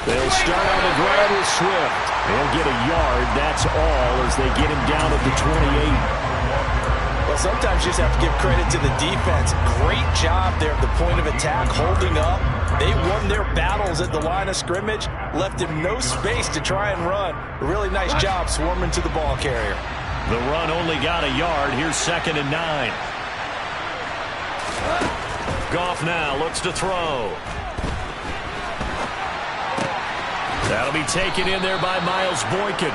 They'll start on the ground with Swift. They'll get a yard, that's all, as they get him down at the 28. Well, sometimes you just have to give credit to the defense. Great job there at the point of attack, holding up. They won their battles at the line of scrimmage, left him no space to try and run. A really nice job swarming to the ball carrier. The run only got a yard. Here's 2nd and 9. Goff now looks to throw. That'll be taken in there by Miles Boykin.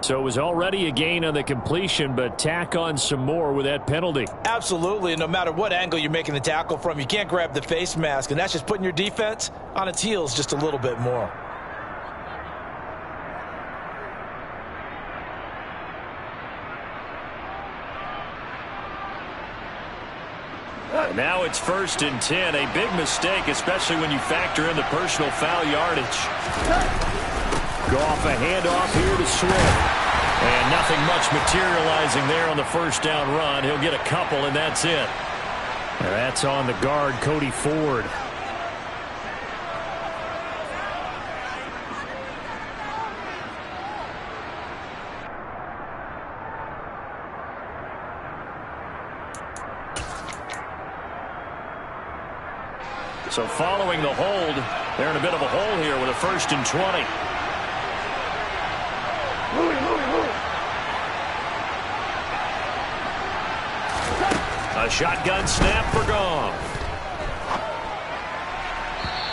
So it was already a gain on the completion, but tack on some more with that penalty. Absolutely, and no matter what angle you're making the tackle from, you can't grab the face mask, and that's just putting your defense on its heels just a little bit more. Now it's 1st and 10. A big mistake, especially when you factor in the personal foul yardage. Goff a handoff here to Swift. And nothing much materializing there on the first down run. He'll get a couple, and that's it. And that's on the guard, Cody Ford. So following the hold, they're in a bit of a hole here with a 1st and 20. A shotgun snap for Goff.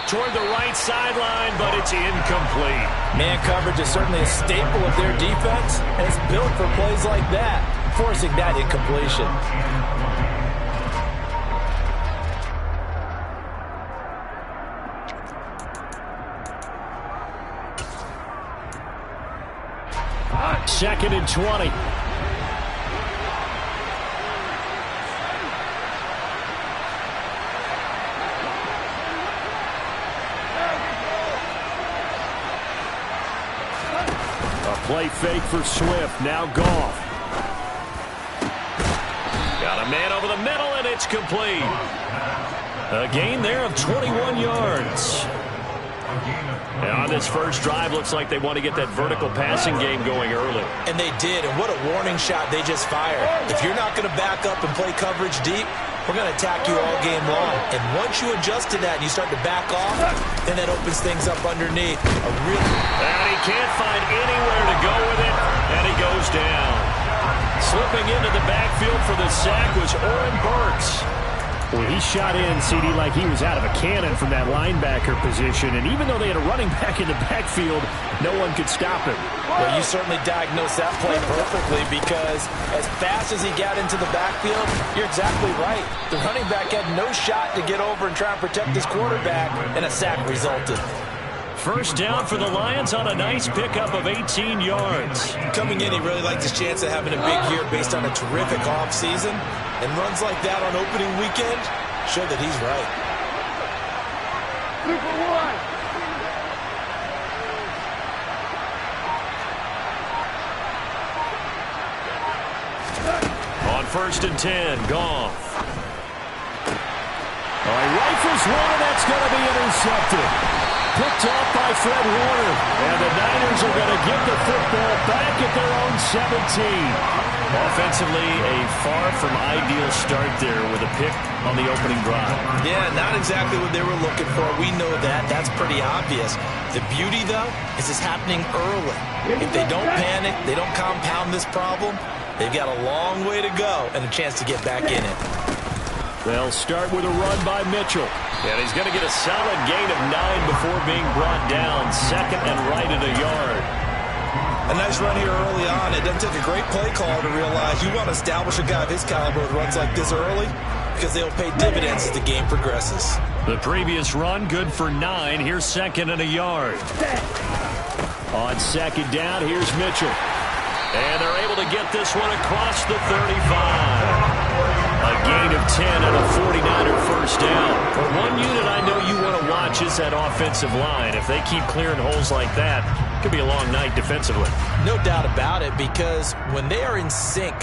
Toward the right sideline, but it's incomplete. Man coverage is certainly a staple of their defense, and it's built for plays like that, forcing that incompletion. Second and 20. A play fake for Swift. Now Goff. Got a man over the middle, and it's complete. A gain there of 21 yards. And on this first drive, looks like they want to get that vertical passing game going early. And they did, and what a warning shot they just fired. If you're not going to back up and play coverage deep, we're going to attack you all game long. And once you adjust to that and you start to back off, then that opens things up underneath. And he can't find anywhere to go with it, and he goes down. Slipping into the backfield for the sack was Oren Burks. Well, he shot in, CD, like he was out of a cannon from that linebacker position. And even though they had a running back in the backfield, no one could stop him. Well, you certainly diagnosed that play perfectly, because as fast as he got into the backfield, you're exactly right. The running back had no shot to get over and try and protect his quarterback, and a sack resulted. First down for the Lions on a nice pickup of 18 yards. Coming in, he really liked his chance of having a big year based on a terrific offseason. And runs like that on opening weekend show that he's right. On 1st and 10, Goff. He rifles one, and that's going to be intercepted. Picked off by Fred Warner. And the Niners are going to get the football back at their own 17. Offensively, a far from ideal start there with a pick on the opening drive. Yeah, not exactly what they were looking for. We know that. That's pretty obvious. The beauty, though, is it's happening early. If they don't panic, they don't compound this problem, they've got a long way to go and a chance to get back in it. They'll start with a run by Mitchell. And he's going to get a solid gain of 9 before being brought down. 2nd and right at a yard. A nice run here early on. It doesn't take a great play call to realize you want to establish a guy of his caliber with runs like this early, because they'll pay dividends as the game progresses. The previous run, good for 9. Here's 2nd and a yard. On 2nd down, here's Mitchell. And they're able to get this one across the 35. A gain of 10 and a 49er first down. For one unit I know you want to watch is that offensive line. If they keep clearing holes like that, it could be a long night defensively. No doubt about it, because when they are in sync,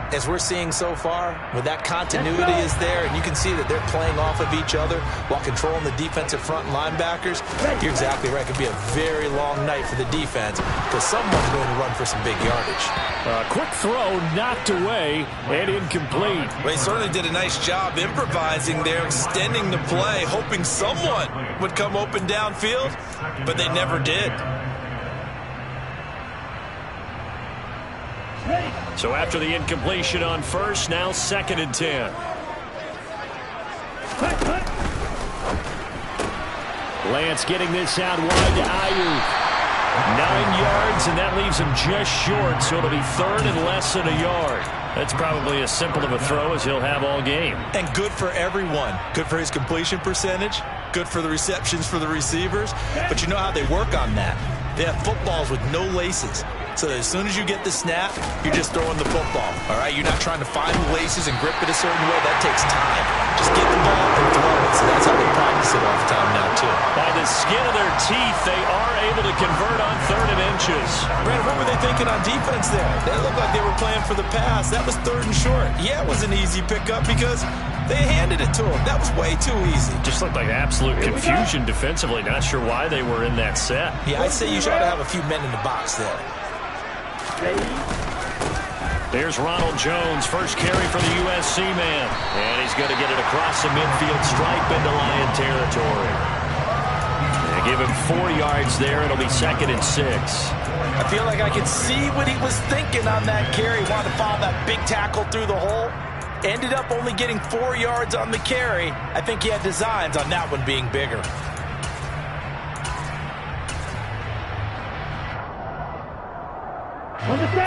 as we're seeing so far, when that continuity is there, and you can see that they're playing off of each other while controlling the defensive front linebackers, you're exactly right. It could be a very long night for the defense because someone's going to run for some big yardage. Quick throw knocked away and incomplete. Well, he certainly did a nice job improvising there, extending the play, hoping someone would come open downfield, but they never did. So after the incompletion on first, now 2nd and 10. Lance getting this out wide to Ayuk. 9 yards, and that leaves him just short, so it'll be 3rd and less than a yard. That's probably as simple of a throw as he'll have all game. And good for everyone. Good for his completion percentage. Good for the receptions for the receivers. But you know how they work on that. They have footballs with no laces. So as soon as you get the snap, you're just throwing the football. All right, you're not trying to find the laces and grip it a certain way. That takes time. Just get the ball and throw it. So that's how they practice it all the time now, too. By the skin of their teeth, they are able to convert on 3rd and inches. Brandon, what were they thinking on defense there? They looked like they were playing for the pass. That was 3rd and short. Yeah, it was an easy pickup because they handed it to him. That was way too easy. Just looked like absolute confusion defensively. Not sure why they were in that set. Yeah, I'd say you should have a few men in the box there. There's Ronald Jones, first carry for the USC man. And he's going to get it across the midfield stripe into Lion territory. They give him 4 yards there. It'll be 2nd and 6. I feel like I could see what he was thinking on that carry. Wanted to follow that big tackle through the hole. Ended up only getting 4 yards on the carry. I think he had designs on that one being bigger.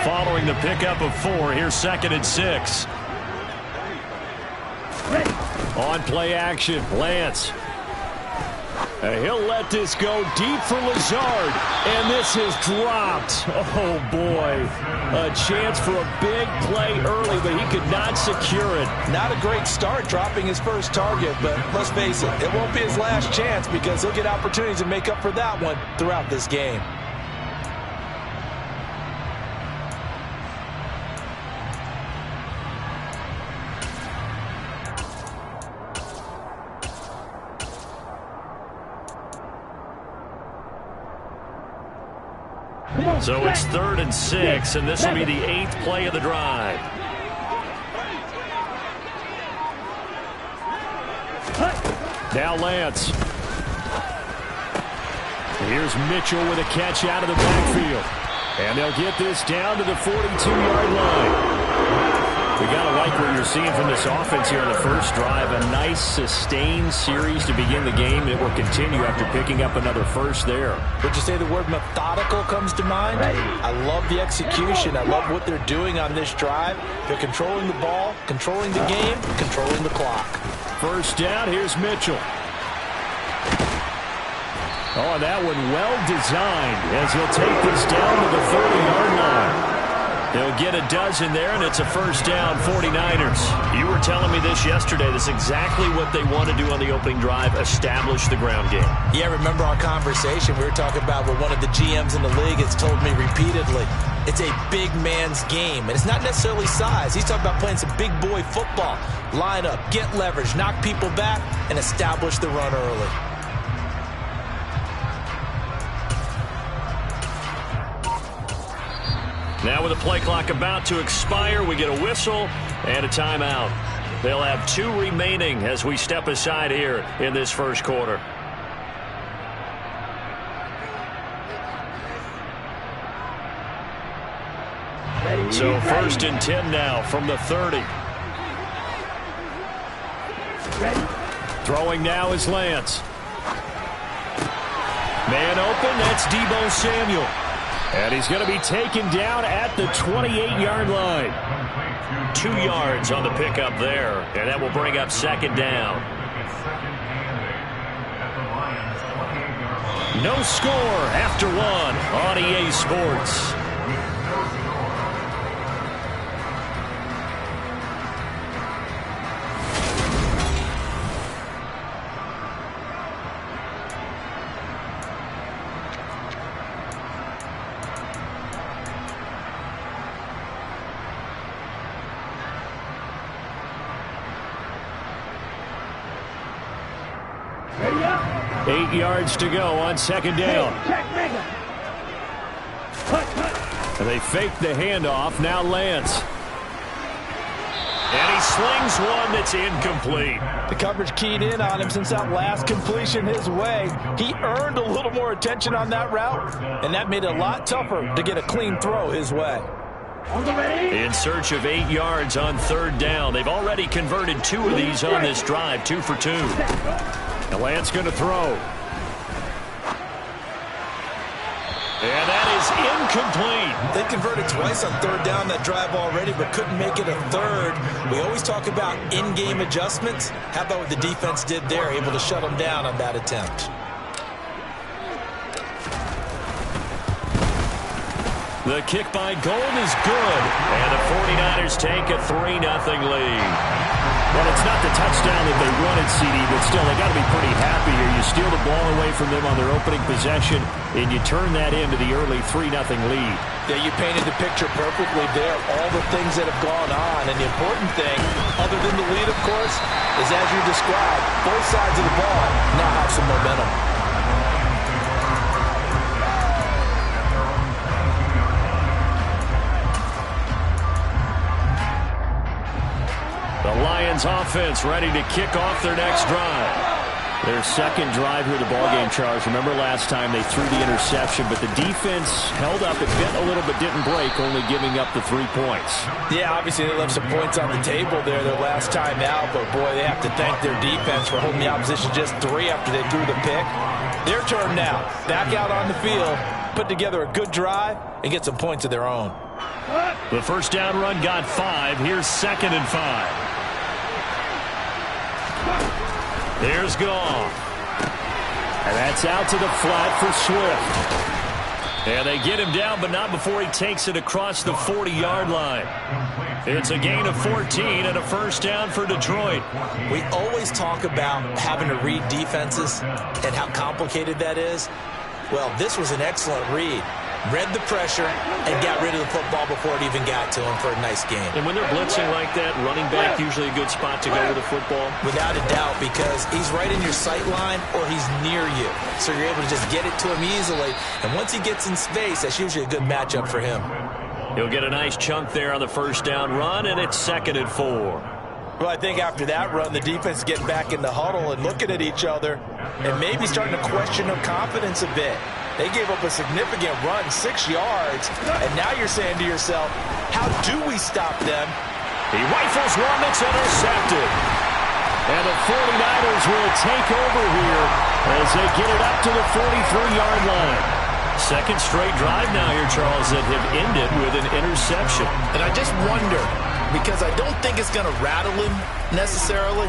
Following the pickup of 4, here's 2nd and 6. On play action, Lance. He'll let this go deep for Lazard, and this is dropped. Oh, boy. A chance for a big play early, but he could not secure it. Not a great start dropping his first target, but let's face it, it won't be his last chance because he'll get opportunities to make up for that one throughout this game. So it's 3rd and 6, and this will be the 8th play of the drive. Now Lance. Here's Mitchell with a catch out of the backfield. And they'll get this down to the 42-yard line. We got to like what you're seeing from this offense here in the first drive. A nice, sustained series to begin the game. It will continue after picking up another first there. Would you say the word methodical comes to mind? I love the execution. I love what they're doing on this drive. They're controlling the ball, controlling the game, controlling the clock. First down, here's Mitchell. Oh, and that one well designed as he'll take this down to the 30-yard line. They'll get a dozen there, and it's a first down, 49ers. You were telling me this yesterday. This is exactly what they want to do on the opening drive, establish the ground game. Yeah, remember our conversation. We were talking about what one of the GMs in the league has told me repeatedly. It's a big man's game, and it's not necessarily size. He's talking about playing some big boy football. Line up, get leverage, knock people back, and establish the run early. Now with the play clock about to expire, we get a whistle and a timeout. They'll have 2 remaining as we step aside here in this first quarter. So 1st and 10 now from the 30. Throwing now is Lance. Man open, that's Deebo Samuel. And he's going to be taken down at the 28-yard line. 2 yards on the pickup there, and that will bring up 2nd down. No score after 1 on EA Sports. 8 yards to go on second down. They fake the handoff. Now Lance. And he slings one that's incomplete. The coverage keyed in on him since that last completion his way. He earned a little more attention on that route, and that made it a lot tougher to get a clean throw his way. In search of 8 yards on third down. They've already converted 2 of these on this drive, 2 for 2. And Lance going to throw. And that is incomplete. They converted twice on third down that drive already, but couldn't make it a third. We always talk about in-game adjustments. How about what the defense did there, able to shut them down on that attempt? The kick by Gold is good. And the 49ers take a 3-0 lead. Well, it's not the touchdown that they wanted, CD, but still, they got to be pretty happy here. You steal the ball away from them on their opening possession, and you turn that into the early 3-0 lead. Yeah, you painted the picture perfectly there. All the things that have gone on, and the important thing, other than the lead, of course, is as you described, both sides of the ball now have some momentum. The Lions offense ready to kick off their next drive. Their second drive here, the ballgame, Charles. Remember last time they threw the interception, but the defense held up. It bent a little but didn't break, only giving up the 3 points. Yeah, obviously they left some points on the table there their last time out, but boy, they have to thank their defense for holding the opposition just 3 after they threw the pick. Their turn now. Back out on the field, put together a good drive, and get some points of their own. The first down run got 5. Here's 2nd and 5. There's Goff. And that's out to the flat for Swift. And they get him down, but not before he takes it across the 40-yard line. It's a gain of 14 and a first down for Detroit. We always talk about having to read defenses and how complicated that is. Well, this was an excellent read. Read the pressure and got rid of the football before it even got to him for a nice game. And when they're blitzing like that, running back usually a good spot to go with the football. Without a doubt, because he's right in your sight line or he's near you. So you're able to just get it to him easily. And once he gets in space, that's usually a good matchup for him. He'll get a nice chunk there on the first down run, and it's 2nd and 4. Well, I think after that run, the defense is getting back in the huddle and looking at each other and maybe starting to question their confidence a bit. They gave up a significant run, 6 yards, and now you're saying to yourself, how do we stop them? He rifles one that's intercepted. And the 49ers will take over here as they get it up to the 43-yard line. Second straight drive now here, Charles, that have ended with an interception. And I just wonder, because I don't think it's going to rattle him necessarily,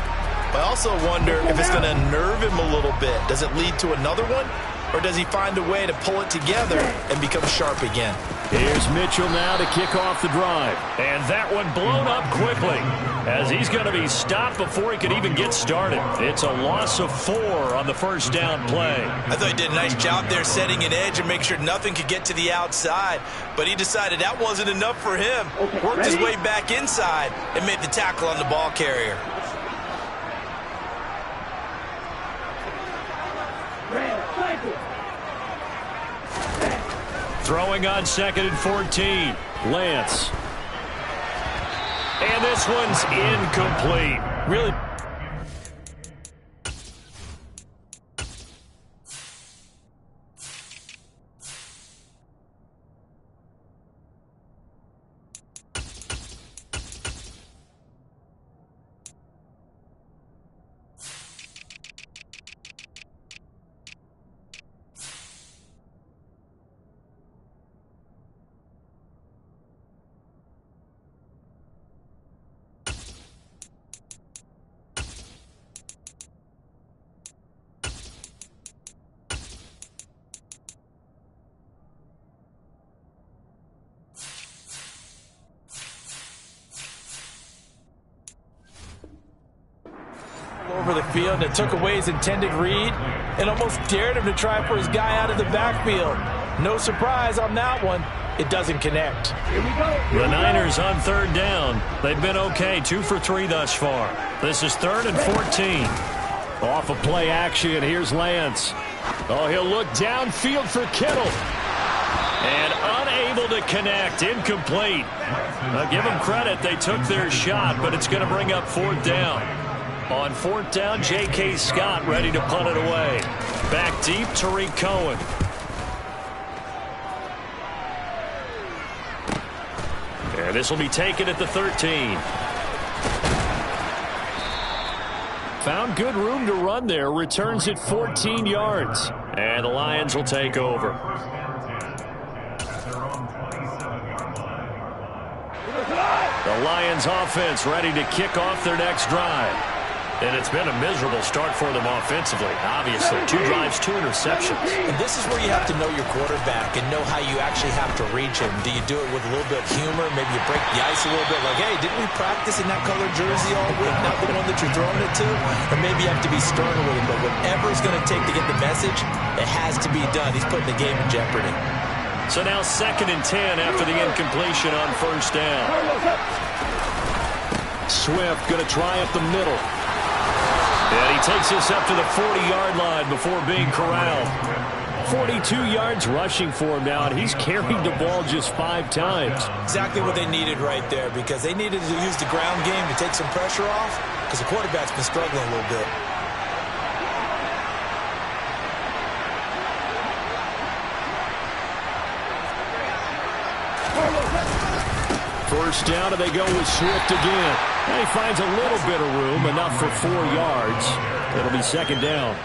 but I also wonder if it's going to nerve him a little bit. Does it lead to another one? Or does he find a way to pull it together and become sharp again? Here's Mitchell now to kick off the drive. And that one blown up quickly as he's going to be stopped before he could even get started. It's a loss of 4 on the first down play. I thought he did a nice job there setting an edge and make sure nothing could get to the outside. But he decided that wasn't enough for him. Worked his way back inside and made the tackle on the ball carrier. Throwing on 2nd and 14. Lance. And this one's incomplete. Really? Over the field and took away his intended read and almost dared him to try for his guy out of the backfield. No surprise on that one. It doesn't connect. Here we go. The Niners on third down. They've been okay, 2 for 3 thus far. This is 3rd and 14. Off of play action, here's Lance. Oh, he'll look downfield for Kittle. And unable to connect, incomplete. Now give them credit, they took their shot, but it's going to bring up 4th down. On 4th down, J.K. Scott ready to punt it away. Back deep, Tariq Cohen. And this will be taken at the 13. Found good room to run there. Returns it 14 yards. And the Lions will take over. The Lions offense ready to kick off their next drive. And it's been a miserable start for them offensively. Obviously, 2 drives, 2 interceptions. And this is where you have to know your quarterback and know how you actually have to reach him. Do you do it with a little bit of humor? Maybe you break the ice a little bit. Like, hey, didn't we practice in that colored jersey all week? Not the one that you're throwing it to? Or maybe you have to be stern with him. But whatever it's going to take to get the message, it has to be done. He's putting the game in jeopardy. So now 2nd and 10 after the incompletion on 1st down. Swift going to try up the middle. And he takes us up to the 40-yard line before being corralled. 42 yards rushing for him now, and he's carried the ball just 5 times. Exactly what they needed right there, because they needed to use the ground game to take some pressure off, because the quarterback's been struggling a little bit. First down, and they go with Swift again. And he finds a little bit of room, enough for 4 yards. It'll be 2nd down.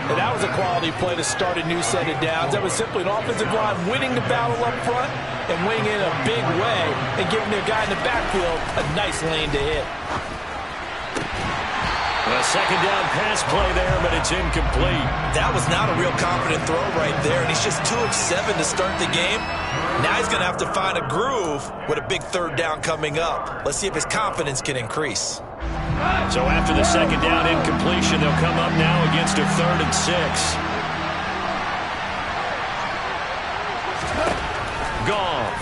And that was a quality play to start a new set of downs. That was simply an offensive line winning the battle up front and winning in a big way and giving their guy in the backfield a nice lane to hit. A 2nd down pass play there, but it's incomplete. That was not a real confident throw right there, and he's just 2 of 7 to start the game. Now he's going to have to find a groove with a big 3rd down coming up. Let's see if his confidence can increase. So after the 2nd down incompletion, they'll come up now against a 3rd and 6. Goff.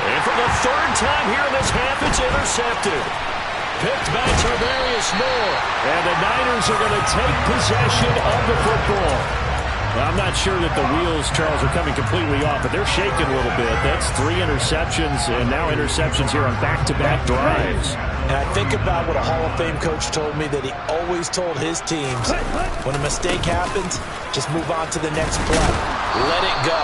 And for the 3rd time here in this half, it's intercepted. Picked by Tarvarius Moore. And the Niners are going to take possession of the football. Well, I'm not sure that the wheels, Charles, are coming completely off, but they're shaking a little bit. That's 3 interceptions, and now interceptions here on back-to-back drives. And I think about what a Hall of Fame coach told me, that he always told his teams, when a mistake happens, just move on to the next play. Let it go.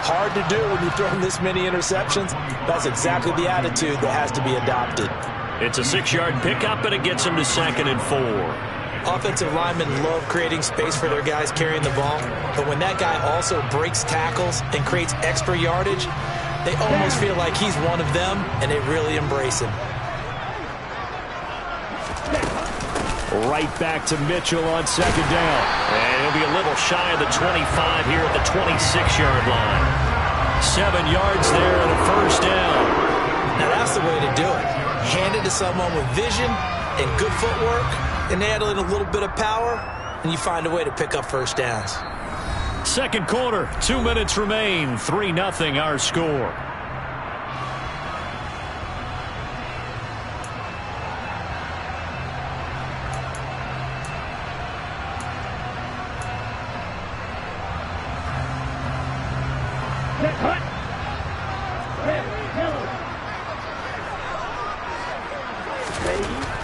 Hard to do when you're throwing this many interceptions. That's exactly the attitude that has to be adopted. It's a 6-yard pickup, and it gets them to 2nd and 4. Offensive linemen love creating space for their guys carrying the ball, but when that guy also breaks tackles and creates extra yardage, they almost feel like he's one of them, and they really embrace him. Right back to Mitchell on 2nd down. And he'll be a little shy of the 25 here at the 26-yard line. 7 yards there and a 1st down. Now that's the way to do it. Hand it to someone with vision and good footwork, and add in a little bit of power, and you find a way to pick up 1st downs. 2nd quarter, 2 minutes remain. 3-0 our score.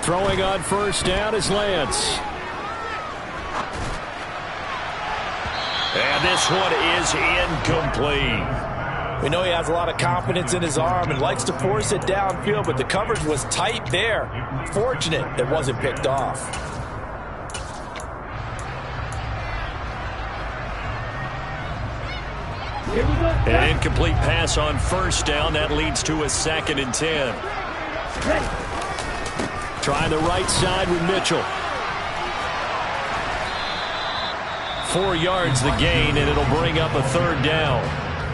Throwing on 1st down is Lance. And this one is incomplete. We know he has a lot of confidence in his arm and likes to force it downfield, but the coverage was tight there. Fortunate it wasn't picked off. An incomplete pass on 1st down. That leads to a 2nd and 10. Trying the right side with Mitchell. 4 yards the gain, and it'll bring up a 3rd down.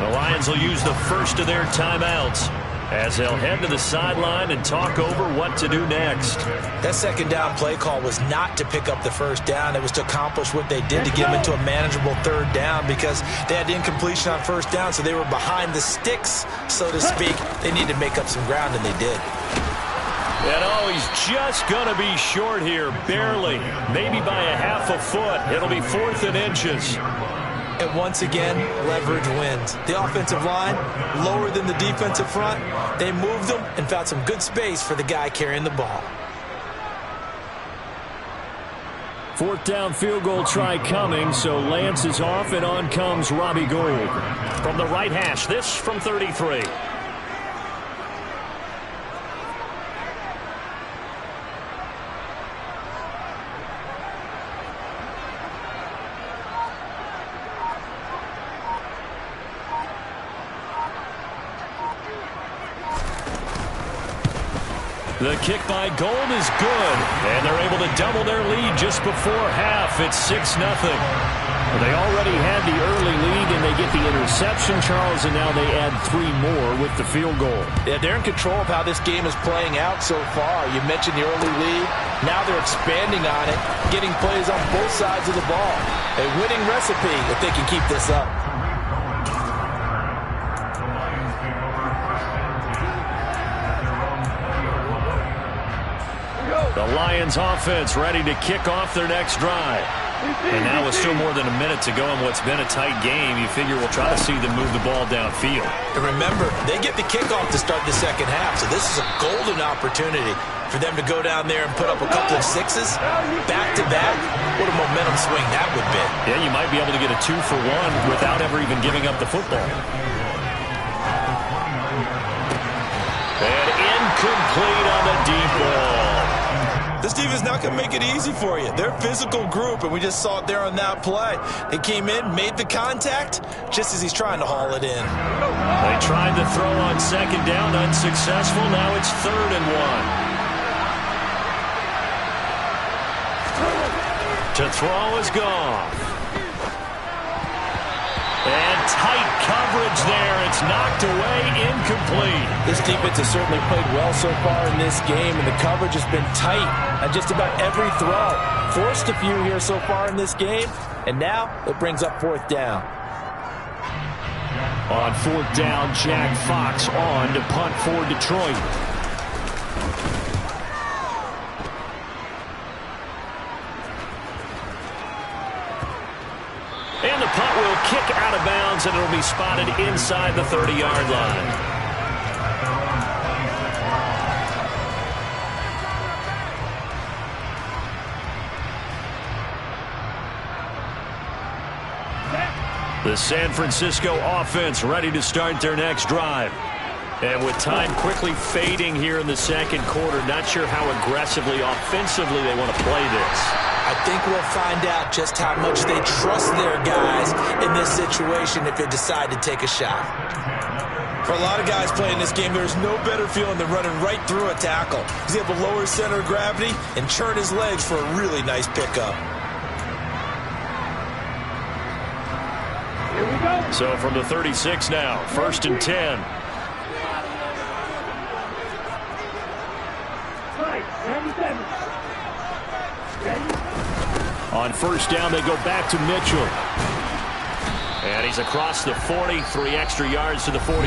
The Lions will use the first of their timeouts as they'll head to the sideline and talk over what to do next. That 2nd down play call was not to pick up the 1st down. It was to accomplish what they did to get them into a manageable 3rd down, because they had incompletion on 1st down, so they were behind the sticks, so to speak. They needed to make up some ground, and they did. And oh, he's just going to be short here, barely, maybe by a half a foot. It'll be 4th and inches. And once again, leverage wins. The offensive line, lower than the defensive front. They moved them and found some good space for the guy carrying the ball. 4th down field goal try coming, so Lance is off, and on comes Robbie Gould. From the right hash, this from 33. The kick by Gould is good, and they're able to double their lead just before half. It's 6-0. They already had the early lead, and they get the interception, Charles, and now they add 3 more with the field goal. Yeah, they're in control of how this game is playing out so far. You mentioned the early lead. Now they're expanding on it, getting plays on both sides of the ball. A winning recipe if they can keep this up. The Lions offense ready to kick off their next drive. And now with still more than a minute to go in what's been a tight game, you figure we'll try to see them move the ball downfield. And remember, they get the kickoff to start the second half, so this is a golden opportunity for them to go down there and put up a couple of sixes back-to-back. What a momentum swing that would be. Yeah, you might be able to get a 2-for-1 without ever even giving up the football. And incomplete on the deep ball. This team is not going to make it easy for you. They're a physical group, and we just saw it there on that play. They came in, made the contact, just as he's trying to haul it in. They tried to throw on second down, unsuccessful. Now it's 3rd and 1. To throw is gone. And tight coverage there. It's knocked away, incomplete. This defense has certainly played well so far in this game, and the coverage has been tight on just about every throw. Forced a few here so far in this game, and now it brings up 4th down. On 4th down, Jack Fox on to punt for Detroit. And the punt will kick out of bounds, and it'll be spotted inside the 30-yard line. The San Francisco offense ready to start their next drive. And with time quickly fading here in the second quarter, not sure how aggressively, offensively they want to play this. I think we'll find out just how much they trust their guys in this situation if they decide to take a shot. For a lot of guys playing this game, there's no better feeling than running right through a tackle. He's able to lower his center of gravity and churn his legs for a really nice pickup. Here we go. So from the 36 now, 1st and 10. On 1st down, they go back to Mitchell. And he's across the 40, 3 extra yards to the 43.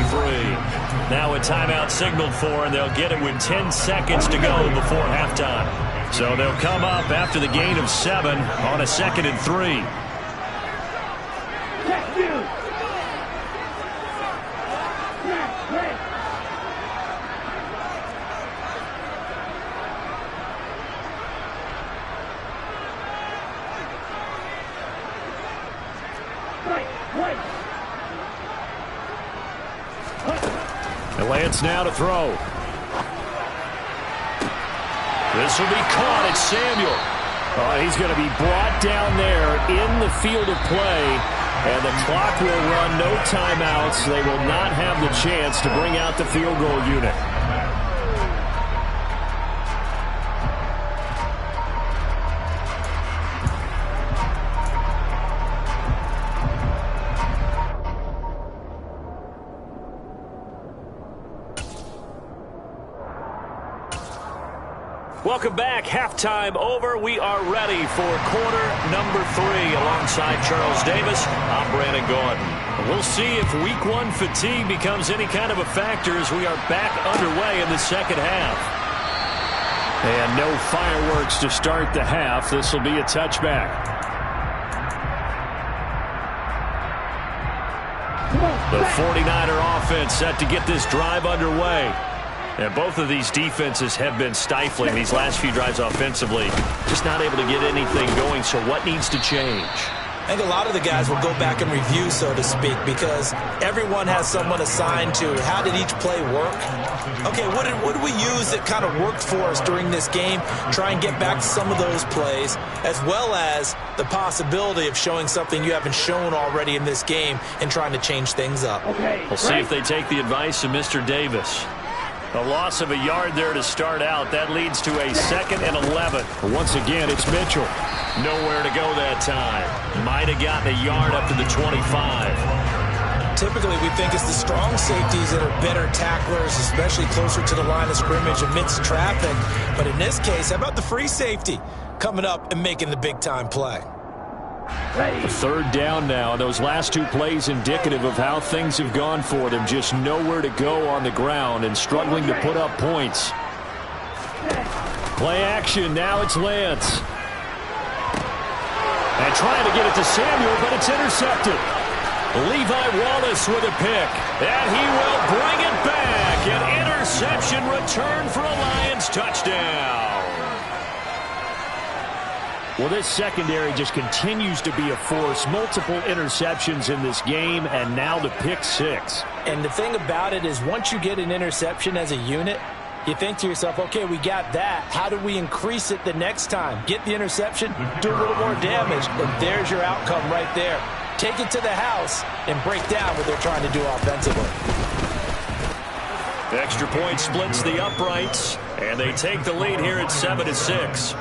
Now a timeout signaled for, and they'll get it with 10 seconds to go before halftime. So they'll come up after the gain of 7 on a 2nd and 3. And Lance now to throw. This will be caught. It's Samuel. He's going to be brought down there in the field of play, and the clock will run. No timeouts. They will not have the chance to bring out the field goal unit. Welcome back. Halftime over. We are ready for quarter number 3 alongside Charles Davis. I'm Brandon Gordon. We'll see if week 1 fatigue becomes any kind of a factor as we are back underway in the second half. And no fireworks to start the half. This will be a touchback. The 49er offense set to get this drive underway. And both of these defenses have been stifling these last few drives offensively. Just not able to get anything going, so what needs to change? I think a lot of the guys will go back and review, so to speak, because everyone has someone assigned to how did each play work. Okay, what did we use that kind of worked for us during this game? Try and get back to some of those plays, as well as the possibility of showing something you haven't shown already in this game and trying to change things up. We'll see if they take the advice of Mr. Davis. A loss of a yard there to start out. That leads to a 2nd and 11. Once again, it's Mitchell. Nowhere to go that time. Might have gotten a yard up to the 25. Typically, we think it's the strong safeties that are better tacklers, especially closer to the line of scrimmage amidst traffic. But in this case, how about the free safety coming up and making the big-time play? A 3rd down now. Those last 2 plays indicative of how things have gone for them. Just nowhere to go on the ground and struggling to put up points. Play action. Now it's Lance. And trying to get it to Samuel, but it's intercepted. Levi Wallace with a pick. And he will bring it back. An interception return for a Lions touchdown. Well, this secondary just continues to be a force. Multiple interceptions in this game, and now the pick 6. And the thing about it is once you get an interception as a unit, you think to yourself, okay, we got that. How do we increase it the next time? Get the interception, do a little more damage, and there's your outcome right there. Take it to the house and break down what they're trying to do offensively. The extra point splits the uprights, and they take the lead here at 7-6.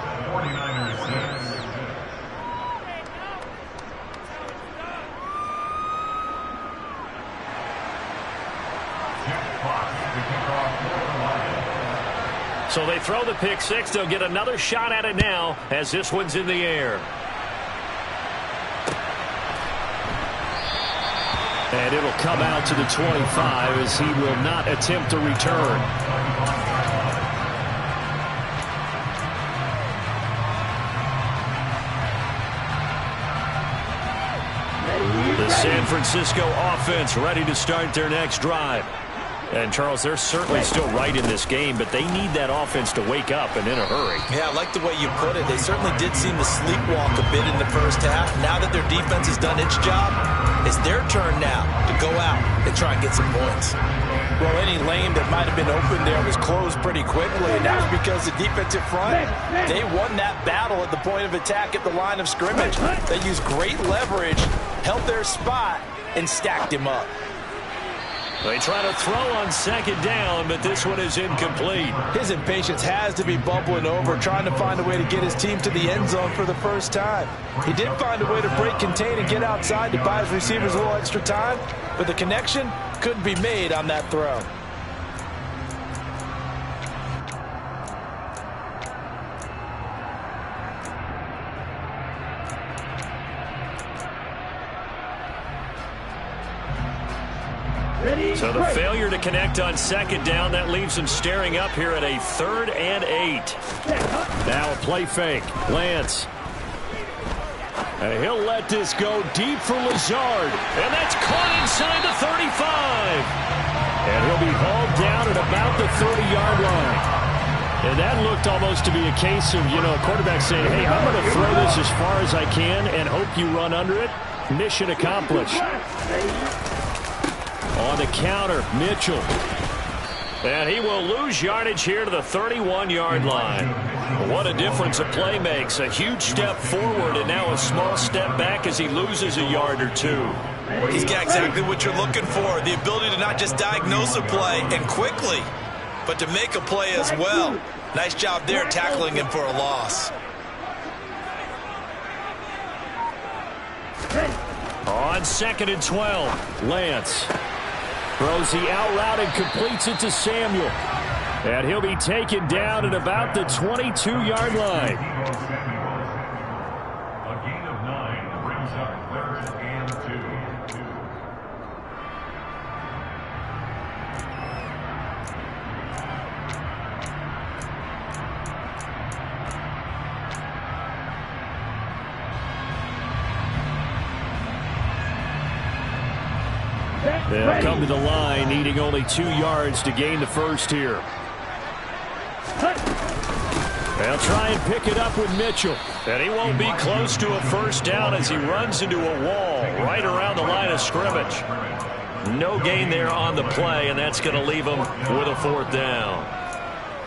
So they throw the pick 6. They'll get another shot at it now as this one's in the air. And it'll come out to the 25 as he will not attempt a return. The San Francisco offense ready to start their next drive. And, Charles, they're certainly still right in this game, but they need that offense to wake up and in a hurry. Yeah, I like the way you put it. They certainly did seem to sleepwalk a bit in the first half. Now that their defense has done its job, it's their turn now to go out and try and get some points. Well, any lane that might have been open there was closed pretty quickly, and that was because the defensive front, they won that battle at the point of attack at the line of scrimmage. They used great leverage, held their spot, and stacked him up. They try to throw on 2nd down, but this one is incomplete. His impatience has to be bubbling over, trying to find a way to get his team to the end zone for the first time. He did find a way to break contain and get outside to buy his receivers a little extra time, but the connection couldn't be made on that throw. So the failure to connect on 2nd down, that leaves him staring up here at a 3rd and 8. Now a play fake. Lance. And he'll let this go deep for Lazard. And that's caught inside the 35. And he'll be hauled down at about the 30-yard line. And that looked almost to be a case of, a quarterback saying, hey, I'm going to throw this as far as I can and hope you run under it. Mission accomplished. On the counter, Mitchell. And he will lose yardage here to the 31-yard line. What a difference a play makes. A huge step forward and now a small step back as he loses a yard or 2. He's got exactly what you're looking for. The ability to not just diagnose a play and quickly, but to make a play as well. Nice job there tackling him for a loss. On 2nd and 12, Lance throws the out route and completes it to Samuel. And he'll be taken down at about the 22-yard line. A gain of 9 brings up 3rd and 2. They'll come to the line, needing only 2 yards to gain the first here. They'll try and pick it up with Mitchell. And he won't be close to a first down as he runs into a wall right around the line of scrimmage. No gain there on the play, and that's going to leave him with a 4th down.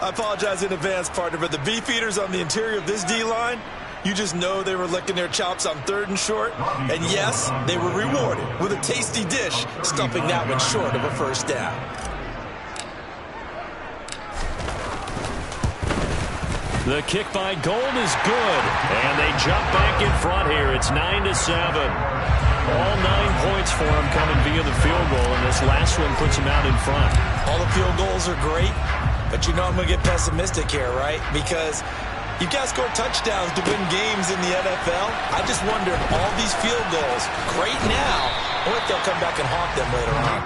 I apologize in advance, partner, but the beefeaters on the interior of this D-line, you just know they were licking their chops on 3rd and short. And yes, they were rewarded with a tasty dish, stuffing that one short of a first down. The kick by Gold is good, and they jump back in front here. It's 9-7. All 9 points for them coming via the field goal, and this last one puts them out in front. All the field goals are great, but you know I'm going to get pessimistic here, right? Because you've got to score touchdowns to win games in the NFL. I just wonder if all these field goals, great now, or if they'll come back and haunt them later on.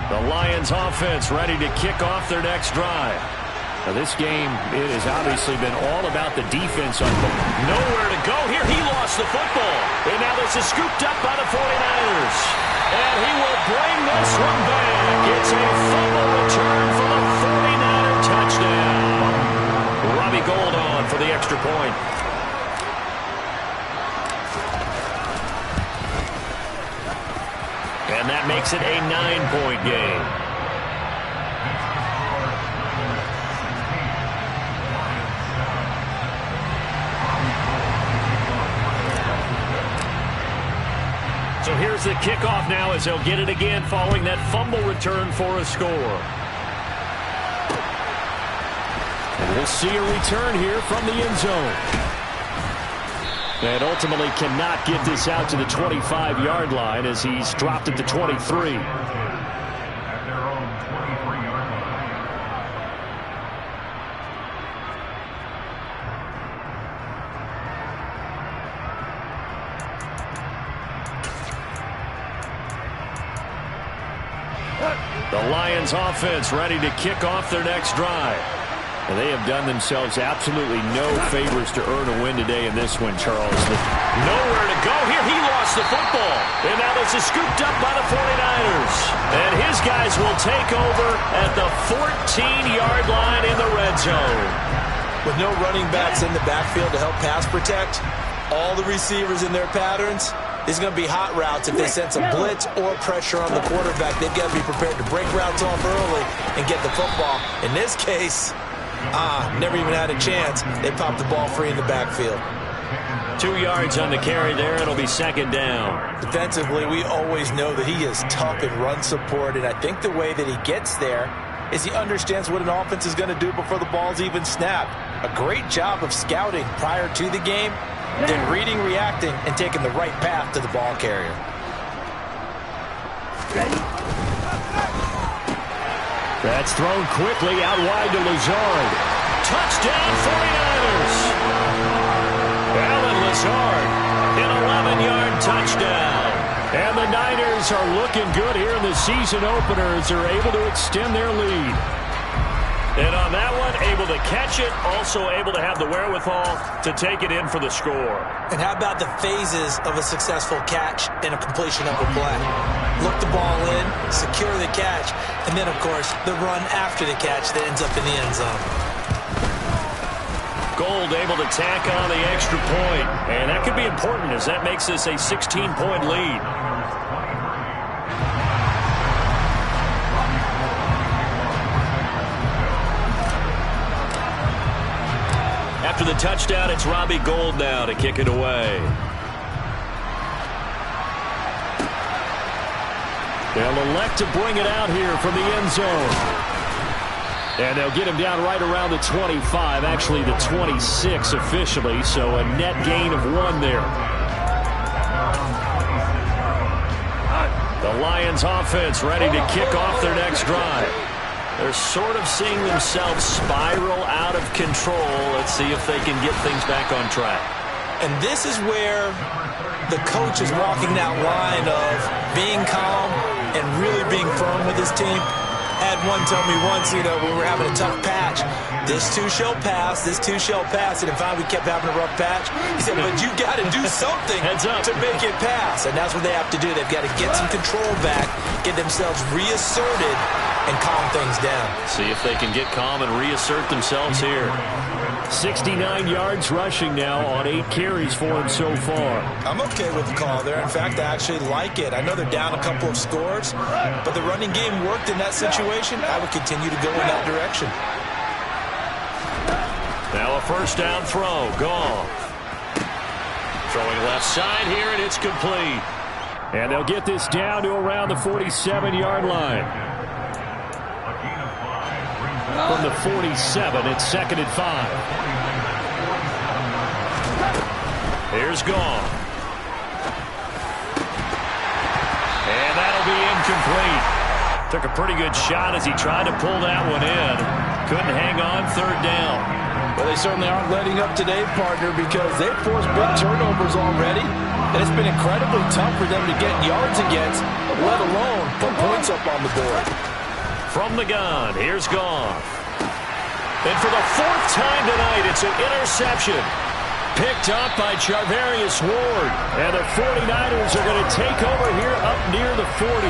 The Lions offense ready to kick off their next drive. Now this game, it has obviously been all about the defense on both. Nowhere to go here. He lost the football. And now this is scooped up by the 49ers. And he will bring this one back. It's a fumble return for the 49er touchdown. Robbie Gould on for the extra point. And that makes it a 9-point game. So here's the kickoff now as they'll get it again following that fumble return for a score. And we'll see a return here from the end zone. And ultimately cannot get this out to the 25-yard line as he's dropped at the 23. At their own 23-yard line. The Lions offense ready to kick off their next drive. And they have done themselves absolutely no favors to earn a win today in this one, Charles. Nowhere to go here. He lost the football. And now this is scooped up by the 49ers. And his guys will take over at the 14-yard line in the red zone. With no running backs in the backfield to help pass protect, all the receivers in their patterns, these are going to be hot routes if they sense a blitz or pressure on the quarterback. They've got to be prepared to break routes off early and get the football. In this case, never even had a chance. They popped the ball free in the backfield. 2 yards on the carry there. It'll be 2nd down. Defensively, we always know that he is tough in run support, and I think the way that he gets there is he understands what an offense is going to do before the ball's even snapped. A great job of scouting prior to the game, then reading, reacting, and taking the right path to the ball carrier. That's thrown quickly out wide to Lazard. Touchdown 49ers. Alan Lazard, an 11-yard touchdown. And the Niners are looking good here in the season opener as they're able to extend their lead. And on that one, able to catch it, also able to have the wherewithal to take it in for the score. And how about the phases of a successful catch and a completion of a play? Look the ball in, secure the catch, and then, of course, the run after the catch that ends up in the end zone. Gould able to tack on the extra point. And that could be important as that makes this a 16-point lead. After the touchdown, it's Robbie Gould now to kick it away. They'll elect to bring it out here from the end zone. And they'll get him down right around the 25, actually the 26 officially, so a net gain of 1 there. The Lions offense ready to kick off their next drive. They're sort of seeing themselves spiral out of control. Let's see if they can get things back on track. And this is where the coach is walking that line of being calm and really being firm with his team. Had one tell me once, when we were having a tough patch, this too shall pass, this too shall pass. And if we kept having a rough patch, he said, but you got to do something to make it pass. And that's what they have to do. They've got to get some control back, get themselves reasserted, and calm things down. See if they can get calm and reassert themselves here. 69 yards rushing now on 8 carries for him so far. I'm okay with the call there. In fact, I actually like it. I know they're down a couple of scores, but the running game worked in that situation. I would continue to go in that direction. Now a first down throw. Goff. Throwing left side here, and it's complete. And they'll get this down to around the 47-yard line. From the 47, it's 2nd and 5. Here's Goff. And that'll be incomplete. Took a pretty good shot as he tried to pull that one in. Couldn't hang on, 3rd down. Well, they certainly aren't letting up today, partner, because they've forced big turnovers already. And it's been incredibly tough for them to get yards against, let alone put points up on the board. From the gun, here's Goff. And for the 4th time tonight, it's an interception. Picked up by Charvarius Ward. And the 49ers are going to take over here up near the 40.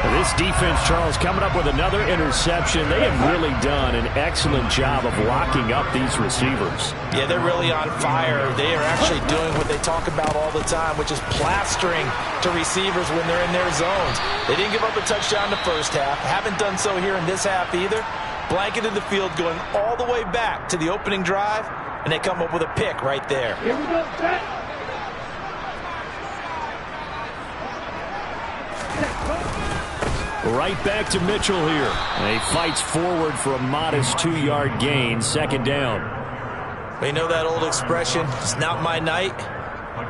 And this defense, Charles, coming up with another interception. They have really done an excellent job of locking up these receivers. Yeah, they're really on fire. They are actually doing what they talk about all the time, which is plastering to receivers when they're in their zones. They didn't give up a touchdown in the first half. Haven't done so here in this half either. Blanketed the field going all the way back to the opening drive, and they come up with a pick right there. Here we go, set. Right back to Mitchell here. And he fights forward for a modest 2-yard gain, 2nd down. We know that old expression, it's not my night.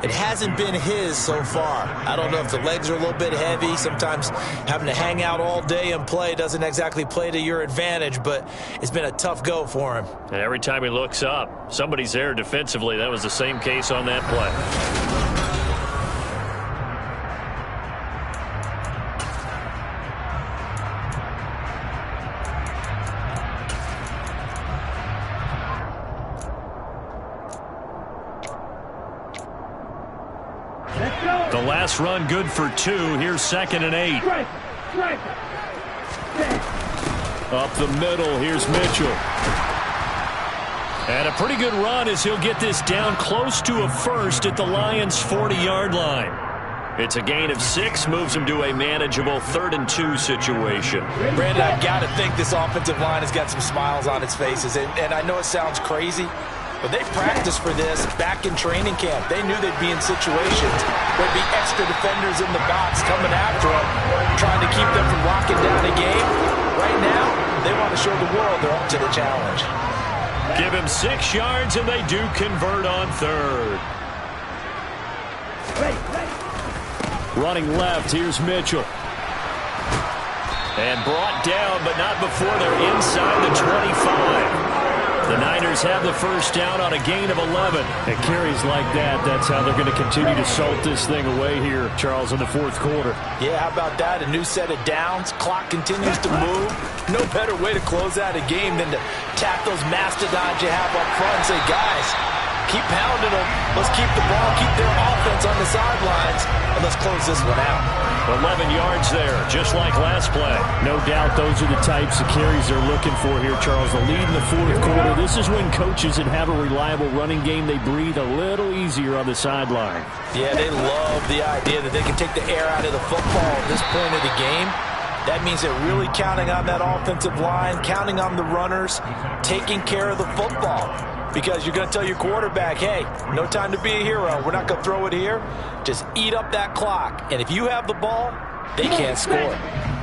It hasn't been his so far. I don't know if the legs are a little bit heavy. Sometimes having to hang out all day and play doesn't exactly play to your advantage, but it's been a tough go for him. And every time he looks up, somebody's there defensively. That was the same case on that play. The last run good for 2. Here's 2nd and 8. Up the middle, here's Mitchell. And a pretty good run as he'll get this down close to a first at the Lions' 40-yard line. It's a gain of 6, moves him to a manageable 3rd and 2 situation. Brandon, I've got to think this offensive line has got some smiles on its faces. And I know it sounds crazy, but they practiced for this back in training camp. They knew they'd be in situations. There'd be extra defenders in the box coming after them, trying to keep them from locking down a game. Right now, they want to show the world they're up to the challenge. Give him 6 yards, and they do convert on 3rd. Running left, here's Mitchell. And brought down, but not before they're inside the 25. The Niners have the first down on a gain of 11. At carries like that, that's how they're going to continue to salt this thing away here, Charles, in the 4th quarter. Yeah, how about that? A new set of downs. Clock continues to move. No better way to close out a game than to tap those mastodons you have up front and say, guys, keep pounding them. Let's keep the ball, keep their offense on the sidelines, and let's close this one out. 11 yards there, just like last play. No doubt those are the types of carries they're looking for here, Charles. The lead in the 4th quarter. This is when coaches that have a reliable running game, they breathe a little easier on the sideline. Yeah, they love the idea that they can take the air out of the football at this point of the game. That means they're really counting on that offensive line, counting on the runners, taking care of the football. Because you're going to tell your quarterback, hey, no time to be a hero. We're not going to throw it here. Just eat up that clock. And if you have the ball, they can't score.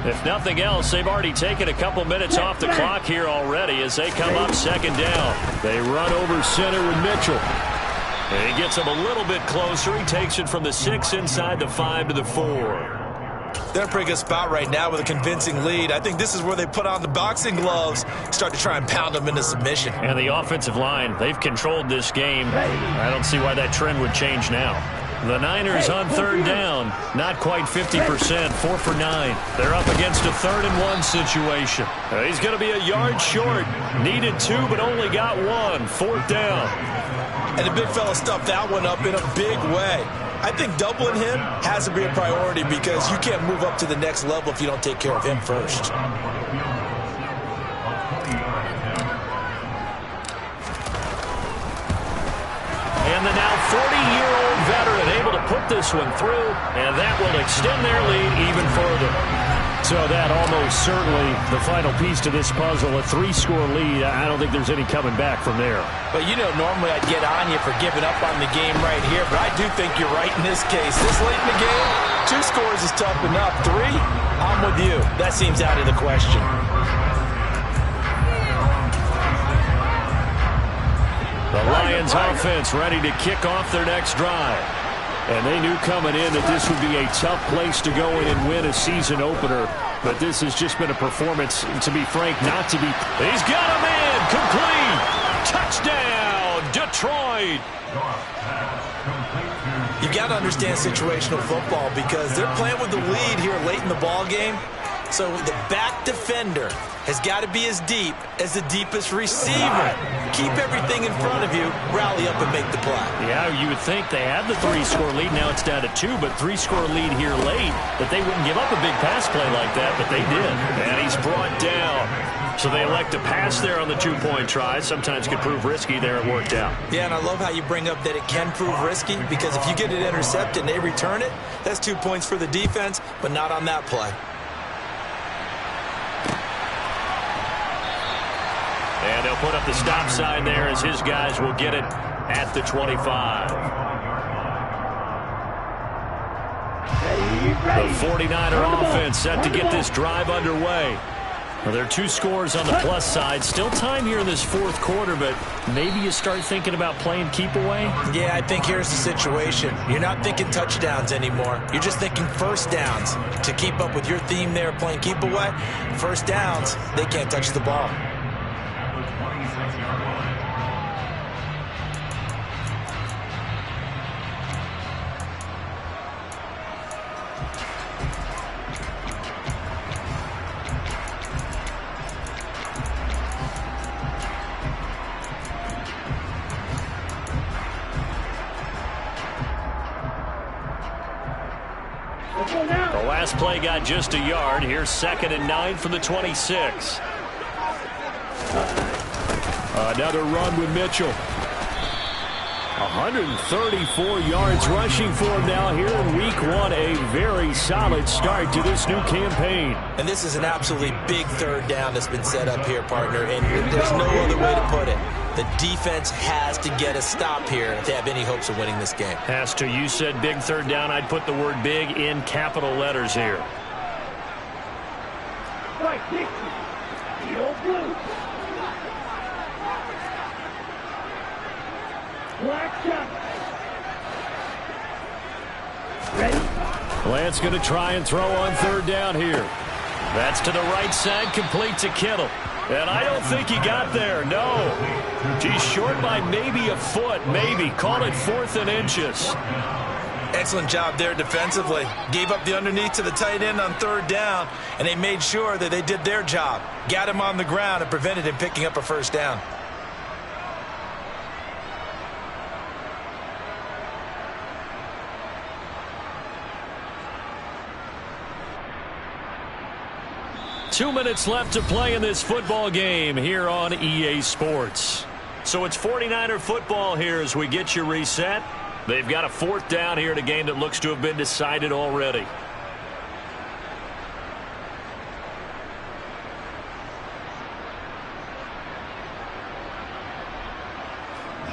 If nothing else, they've already taken a couple minutes off the clock here already as they come up 2nd down. They run over center with Mitchell. And he gets him a little bit closer. He takes it from the 6 inside the 5 to the 4. They're in a pretty good spot right now with a convincing lead. I think this is where they put on the boxing gloves, start to try and pound them into submission. And the offensive line, they've controlled this game. I don't see why that trend would change now. The Niners on third down, not quite 50%, 4 for 9. They're up against a 3rd-and-1 situation. He's going to be a yard short. Needed 2, but only got 1. 4th down. And the big fella stuffed that one up in a big way. I think doubling him has to be a priority because you can't move up to the next level if you don't take care of him first. And the now 40-year-old veteran able to put this one through, and that will extend their lead even further. So that almost certainly the final piece to this puzzle, a 3-score lead. I don't think there's any coming back from there. But, you know, normally I'd get on you for giving up on the game right here, but I do think you're right in this case. This late in the game, 2 scores is tough enough. 3, I'm with you. That seems out of the question. The Lions offense ready to kick off their next drive. And they knew coming in that this would be a tough place to go in and win a season opener. But this has just been a performance, to be frank, not to be. He's got a man complete. Touchdown, Detroit. You got to understand situational football because they're playing with the lead here late in the ball game. So the back defender has got to be as deep as the deepest receiver. Keep everything in front of you, rally up and make the play. Yeah, you would think they had the 3-score lead. Now it's down to 2, but 3-score lead here late, that they wouldn't give up a big pass play like that, but they did. And he's brought down. So they elect to pass there on the 2-point try. Sometimes could prove risky. There it worked out. Yeah, and I love how you bring up that it can prove risky because if you get it intercepted and they return it, that's 2 points for the defense, but not on that play. And they'll put up the stop sign there as his guys will get it at the 25. The 49er offense set to get this drive underway. Well, there are 2 scores on the plus side. Still time here in this 4th quarter, but maybe you start thinking about playing keep away? Yeah, I think here's the situation. You're not thinking touchdowns anymore. You're just thinking first downs. To keep up with your theme there, playing keep away, first downs, they can't touch the ball. The last play got just a yard. Here's 2nd and 9 from the 26. Another run with Mitchell. 134 yards rushing for him now here in week 1. A very solid start to this new campaign. And this is an absolutely big 3rd down that's been set up here, partner. And there's no other way to put it. The defense has to get a stop here to have any hopes of winning this game. Has to. You said big 3rd down. I'd put the word big in capital letters here. Right, Dixie. The old blue. Black shot. Ready? Lance going to try and throw on 3rd down here. That's to the right side, complete to Kittle. And I don't think he got there, no. He's short by maybe a foot, maybe. Call it 4th and inches. Excellent job there defensively. Gave up the underneath to the tight end on 3rd down, and they made sure that they did their job. Got him on the ground and prevented him picking up a 1st down. Two minutes left to play in this football game here on EA Sports. So it's 49er football here as we get you reset. They've got a 4th down here in a game that looks to have been decided already.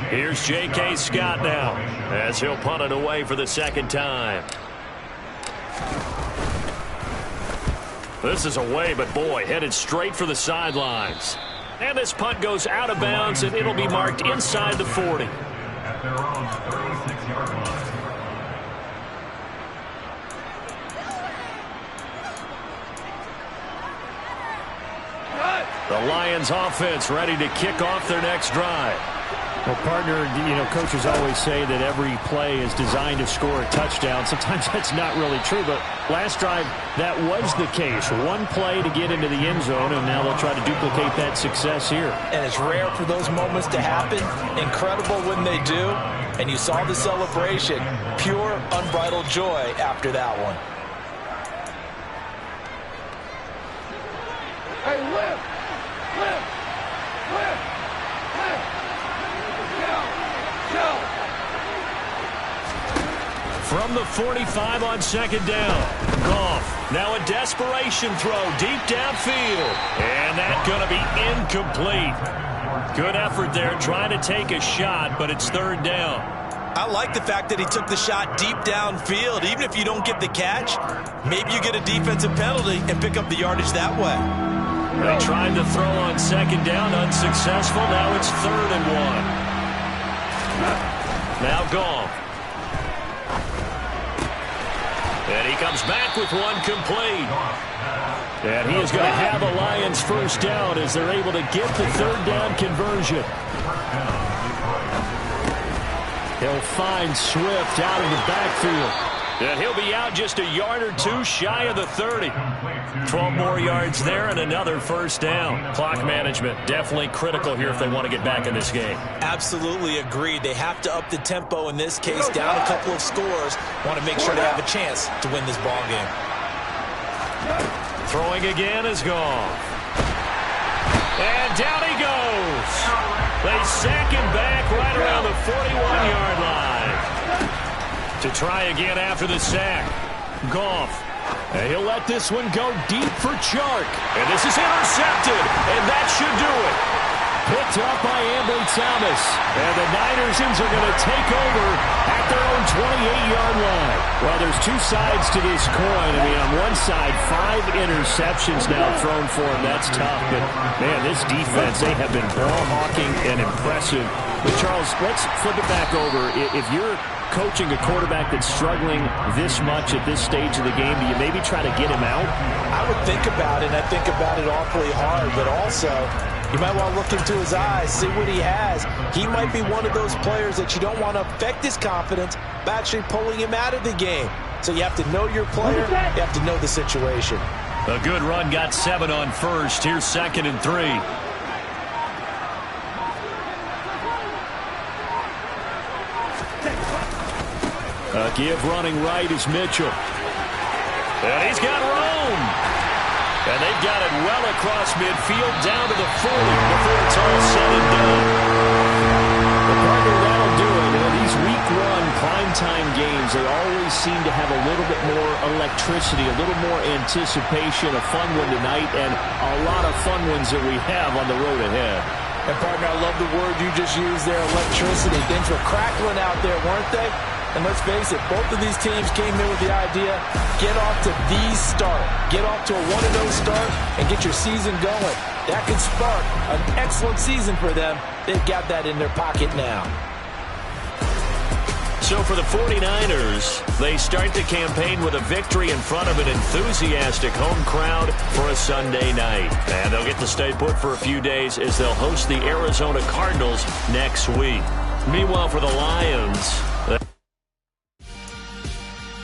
Here's J.K. Scott now as he'll punt it away for the 2nd time. This is away, but boy, headed straight for the sidelines. And this punt goes out of bounds, and it'll be marked inside the 40. At their own 36-yard line. The Lions offense ready to kick off their next drive. Well, partner, coaches always say that every play is designed to score a touchdown. Sometimes that's not really true, but last drive, that was the case. One play to get into the end zone, and now they'll try to duplicate that success here. And it's rare for those moments to happen. Incredible when they do. And you saw the celebration. Pure, unbridled joy after that one. Hey, lift! Lift! Lift! Lift! Go! From the 45 on second down. Goff. Now a desperation throw deep downfield. And that's going to be incomplete. Good effort there trying to take a shot, but it's third down. I like the fact that he took the shot deep downfield. Even if you don't get the catch, maybe you get a defensive penalty and pick up the yardage that way. They tried to throw on second down, unsuccessful. Now it's 3rd and 1. Now Goff. And he comes back with one complete. And he is going to have a Lions first down as they're able to get the third down conversion. He'll find Swift out of the backfield. And he'll be out just a yard or two shy of the 30. 12 more yards there and another first down. Clock management definitely critical here if they want to get back in this game. Absolutely agreed. They have to up the tempo in this case, down a couple of scores. Want to make sure they have a chance to win this ball game. Throwing again is gone. And down he goes. They sack him back right around the 41-yard line. To try again after the sack. Goff. And he'll let this one go deep for Chark. And this is intercepted. And that should do it. Picked up by Ambry Thomas. And the Niners are going to take over at their own 28-yard line. Well, there's two sides to this coin. I mean, on one side, 5 interceptions now thrown for him. That's tough. But, man, this defense, they have been ball-hawking and impressive. But, Charles, let's flip it back over. If you're coaching a quarterback that's struggling this much at this stage of the game, do you maybe try to get him out? I would think about it, and I think about it awfully hard, but also you might want to look into his eyes, see what he has. He might be one of those players that you don't want to affect his confidence by actually pulling him out of the game. So you have to know your player, you have to know the situation. A good run got 7 on first. Here's 2nd and 3. A give running right is Mitchell. And he's got room. And they've got it well across midfield down to the 40 before it's all said and done. The partner, that'll do it. These week 1 primetime games, they always seem to have a little bit more electricity, a little more anticipation, a fun one tonight, and a lot of fun ones that we have on the road ahead. And partner, I love the word you just used there, electricity. Things were crackling out there, weren't they? And let's face it, both of these teams came in with the idea, get off to the start. Get off to a 1-0 start and get your season going. That could spark an excellent season for them. They've got that in their pocket now. So for the 49ers, they start the campaign with a victory in front of an enthusiastic home crowd for a Sunday night. And they'll get to stay put for a few days as they'll host the Arizona Cardinals next week. Meanwhile, for the Lions,